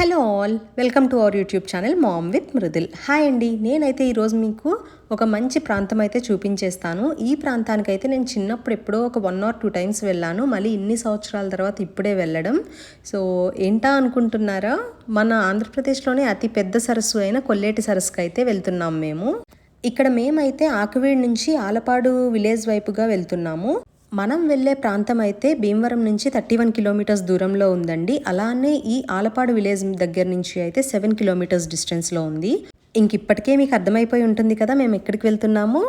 Hello all, welcome to our YouTube channel ma'am with Mridul. Hi అండి, నేనైతే ఈరోజు మీకు ఒక మంచి ప్రాంతం అయితే చూపించేస్తాను. ఈ ప్రాంతానికైతే నేను చిన్నప్పుడు ఎప్పుడో ఒక 1 or 2 టైమ్స్ వెళ్ళాను. మళ్ళీ ఇన్ని సంవత్సరాల తర్వాత ఇప్పుడే వెళ్ళడం. సో ఏంటా అనుకుంటున్నారా, మన ఆంధ్రప్రదేశ్లోనే అతి పెద్ద సరస్సు అయిన కొల్లేటి సరస్సుకి అయితే వెళ్తున్నాం మేము. ఇక్కడ మేమైతే ఆకువీడు నుంచి ఆలపాడు విలేజ్ వైపుగా వెళ్తున్నాము. మనం వెళ్ళే ప్రాంతం అయితే భీమవరం నుంచి 31 కిలోమీటర్స్ దూరంలో ఉందండి. అలానే ఈ ఆలపాడు విలేజ్ దగ్గర నుంచి అయితే 7 కిలోమీటర్స్ డిస్టెన్స్లో ఉంది. ఇప్పటికే మీకు అర్థమైపోయి ఉంటుంది కదా మేము ఎక్కడికి వెళ్తున్నామో.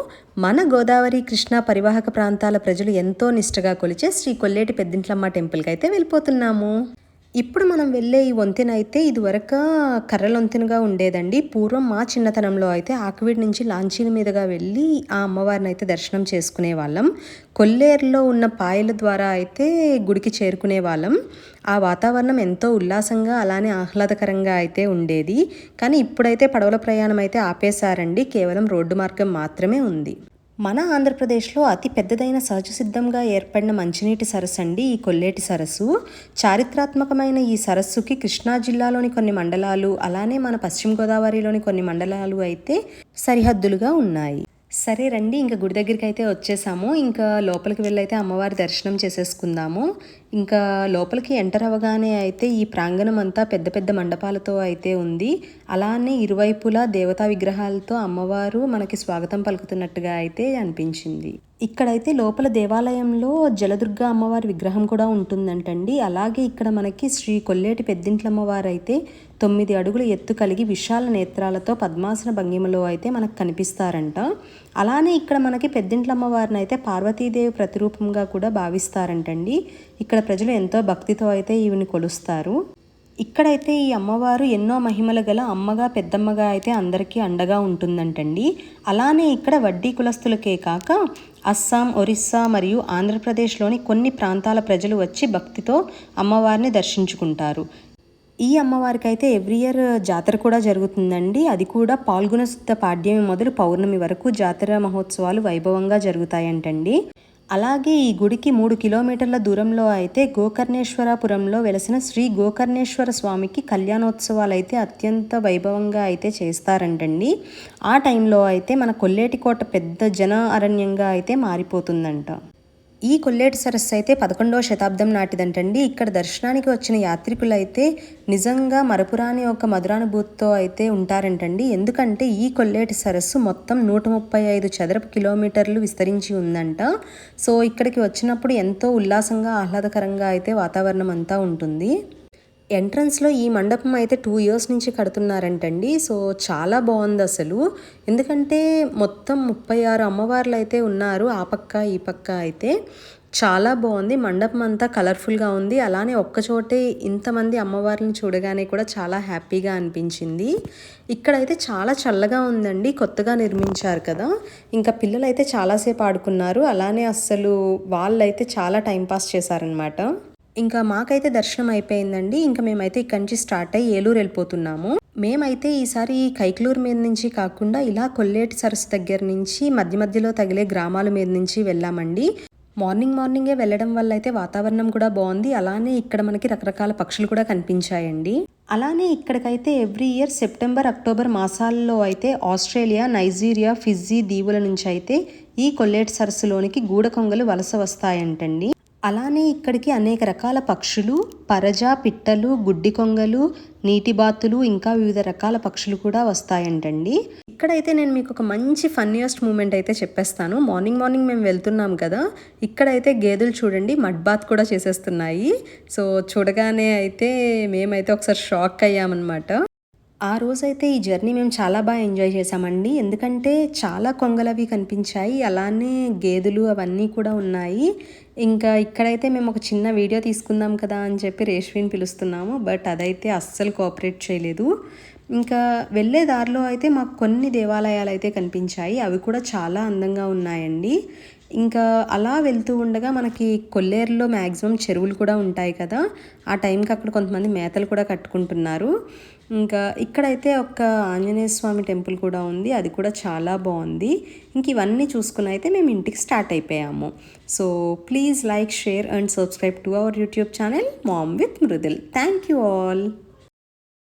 మన గోదావరి కృష్ణా పరివాహక ప్రాంతాల ప్రజలు ఎంతో నిష్టగా కొలిచే శ్రీ కొల్లేటి పెద్దింట్లమ్మ టెంపుల్కి అయితే వెళ్ళిపోతున్నాము. ఇప్పుడు మనం వెళ్ళే ఈ వంతెన అయితే ఇదివరకు కర్రల వంతెనగా ఉండేదండి. పూర్వం మా చిన్నతనంలో అయితే ఆకువీడి నుంచి లాంచీల మీదుగా వెళ్ళి ఆ అమ్మవారిని అయితే దర్శనం చేసుకునే వాళ్ళం. కొల్లేరులో ఉన్న పాయల ద్వారా అయితే గుడికి చేరుకునే వాళ్ళం. ఆ వాతావరణం ఎంతో ఉల్లాసంగా అలానే ఆహ్లాదకరంగా అయితే ఉండేది. కానీ ఇప్పుడైతే పడవల ప్రయాణం అయితే ఆపేశారండి. కేవలం రోడ్డు మార్గం మాత్రమే ఉంది. మన ఆంధ్రప్రదేశ్లో అతి పెద్దదైన సహజ సిద్ధంగా ఏర్పడిన మంచినీటి సరస్సు అండి ఈ కొల్లేటి సరస్సు. చారిత్రాత్మకమైన ఈ సరస్సుకి కృష్ణా జిల్లాలోని కొన్ని మండలాలు, అలానే మన పశ్చిమ గోదావరిలోని కొన్ని మండలాలు అయితే సరిహద్దులుగా ఉన్నాయి. సరే రండి, ఇంకా గుడి దగ్గరికి అయితే వచ్చేసాము. ఇంకా లోపలికి వెళ్ళైతే అమ్మవారి దర్శనం చేసేసుకుందాము. ఇంకా లోపలికి ఎంటర్ అవ్వగానే అయితే ఈ ప్రాంగణం అంతా పెద్ద పెద్ద మండపాలతో అయితే ఉంది. అలానే ఇరువైపులా దేవతా విగ్రహాలతో అమ్మవారు మనకి స్వాగతం పలుకుతున్నట్టుగా అయితే అనిపించింది. ఇక్కడైతే లోపల దేవాలయంలో జలదుర్గ అమ్మవారి విగ్రహం కూడా ఉంటుందంటండి. అలాగే ఇక్కడ మనకి శ్రీ కొల్లేటి పెద్దింట్లమ్మవారు అయితే 9 అడుగుల ఎత్తు కలిగి విశాల నేత్రాలతో పద్మాసన భంగిమలో అయితే మనకు కనిపిస్తారంట. అలానే ఇక్కడ మనకి పెద్దింట్లమ్మవారిని అయితే పార్వతీదేవి ప్రతిరూపంగా కూడా భావిస్తారంటండి. ఇక్కడ ప్రజలు ఎంతో భక్తితో అయితే ఈవిని కొలుస్తారు. ఇక్కడైతే ఈ అమ్మవారు ఎన్నో మహిమలు గల అమ్మగా పెద్దమ్మగా అయితే అందరికీ అండగా ఉంటుందంటండి. అలానే ఇక్కడ వడ్డీ కులస్తులకే కాక అస్సాం, ఒరిస్సా మరియు ఆంధ్రప్రదేశ్లోని కొన్ని ప్రాంతాల ప్రజలు వచ్చి భక్తితో అమ్మవారిని దర్శించుకుంటారు. ఈ అమ్మవారికి అయితే ఎవ్రీ ఇయర్ జాతర కూడా జరుగుతుందండి. అది కూడా పాల్గొన శుద్ధ పాడ్యమి మొదలు పౌర్ణమి వరకు జాతర మహోత్సవాలు వైభవంగా జరుగుతాయంటండి. అలాగే ఈ గుడికి 3 కిలోమీటర్ల దూరంలో అయితే గోకర్ణేశ్వరపురంలో వెలసిన శ్రీ గోకర్ణేశ్వర స్వామికి కళ్యాణోత్సవాలు అయితే అత్యంత వైభవంగా అయితే చేస్తారంటండి. ఆ టైంలో అయితే మన కొల్లేటి కోట పెద్ద జన అరణ్యంగా అయితే మారిపోతుందంట. ఈ కొల్లేటి సరస్సు అయితే 11వ శతాబ్దం నాటిదంటండి. ఇక్కడ దర్శనానికి వచ్చిన యాత్రికులు అయితే నిజంగా మరపురాని ఒక మధురానుభూతితో అయితే ఉంటారంటండి. ఎందుకంటే ఈ కొల్లేటి సరస్సు మొత్తం 135 చదరపు కిలోమీటర్లు విస్తరించి ఉందంట. సో ఇక్కడికి వచ్చినప్పుడు ఎంతో ఉల్లాసంగా ఆహ్లాదకరంగా అయితే వాతావరణం అంతా ఉంటుంది. ఎంట్రన్స్లో ఈ మండపం అయితే 2 years నుంచి కడుతున్నారంటండి. సో చాలా బాగుంది అసలు. ఎందుకంటే మొత్తం 36 అమ్మవార్లు అయితే ఉన్నారు. ఆ పక్క ఈ పక్క అయితే చాలా బాగుంది. మండపం అంతా కలర్ఫుల్గా ఉంది. అలానే ఒక్కచోటే ఇంతమంది అమ్మవారిని చూడగానే కూడా చాలా హ్యాపీగా అనిపించింది. ఇక్కడైతే చాలా చల్లగా ఉందండి. కొత్తగా నిర్మించారు కదా. ఇంకా పిల్లలు అయితే చాలాసేపు ఆడుకున్నారు. అలానే అస్సలు వాళ్ళైతే చాలా టైంపాస్ చేశారనమాట. ఇంకా మాకైతే దర్శనం అయిపోయిందండి. ఇంకా మేమైతే ఇక్కడి నుంచి స్టార్ట్ అయ్యి ఏలూరు వెళ్ళిపోతున్నాము. మేమైతే ఈసారి కైకలూరు మీద నుంచి కాకుండా ఇలా కొల్లేటి సరస్సు దగ్గర నుంచి మధ్య మధ్యలో తగిలే గ్రామాల మీద నుంచి వెళ్ళామండి. మార్నింగే వెళ్ళడం వల్ల అయితే వాతావరణం కూడా బాగుంది. అలానే ఇక్కడ మనకి రకరకాల పక్షులు కూడా కనిపించాయండి. అలానే ఇక్కడికైతే ఎవ్రీ ఇయర్ సెప్టెంబర్, అక్టోబర్ మాసాల్లో అయితే ఆస్ట్రేలియా, నైజీరియా, ఫిజీ దీవుల నుంచి అయితే ఈ కొల్లేటి సరస్సులోనికి గూడకొంగలు వలస వస్తాయంటండి. అలానే ఇక్కడికి అనేక రకాల పక్షులు, పరజ, పిట్టలు, గుడ్డి కొంగలు, నీటిబాతులు ఇంకా వివిధ రకాల పక్షులు కూడా వస్తాయంటండి. ఇక్కడైతే నేను మీకు ఒక మంచి ఫన్నీయెస్ట్ మూమెంట్ అయితే చెప్పేస్తాను. మార్నింగ్ మేము వెళ్తున్నాం కదా, ఇక్కడైతే గేదెలు చూడండి మడ్ బాత్ కూడా చేసేస్తున్నాయి. సో చూడగానే అయితే మేమైతే ఒకసారి షాక్ అయ్యామన్నమాట. ఆ రోజైతే ఈ జర్నీ మేము చాలా బాగా ఎంజాయ్ చేసామండి. ఎందుకంటే చాలా కొంగలవి కనిపించాయి. అలానే గేదెలు అవన్నీ కూడా ఉన్నాయి. ఇంకా ఇక్కడైతే మేము ఒక చిన్న వీడియో తీసుకుందాం కదా అని చెప్పి రేష్విని పిలుస్తున్నాము. బట్ అదైతే అస్సలు కోఆపరేట్ చేయలేదు. ఇంకా వెళ్ళే దారిలో అయితే మాకు కొన్ని దేవాలయాలు అయితే కనిపించాయి. అవి కూడా చాలా అందంగా ఉన్నాయండి. ఇంకా అలా వెళ్తూ ఉండగా మనకి కొల్లేరులో మ్యాక్సిమం చెరువులు కూడా ఉంటాయి కదా. ఆ టైంకి అక్కడ కొంతమంది మేతలు కూడా కట్టుకుంటున్నారు. ఇంకా ఇక్కడైతే ఒక ఆంజనేయ స్వామి టెంపుల్ కూడా ఉంది. అది కూడా చాలా బాగుంది. ఇంక ఇవన్నీ చూసుకుని అయితే మేము ఇంటికి స్టార్ట్ అయిపోయాము. So please like, share and subscribe to our YouTube channel ma'am with Mridul. Thank you all.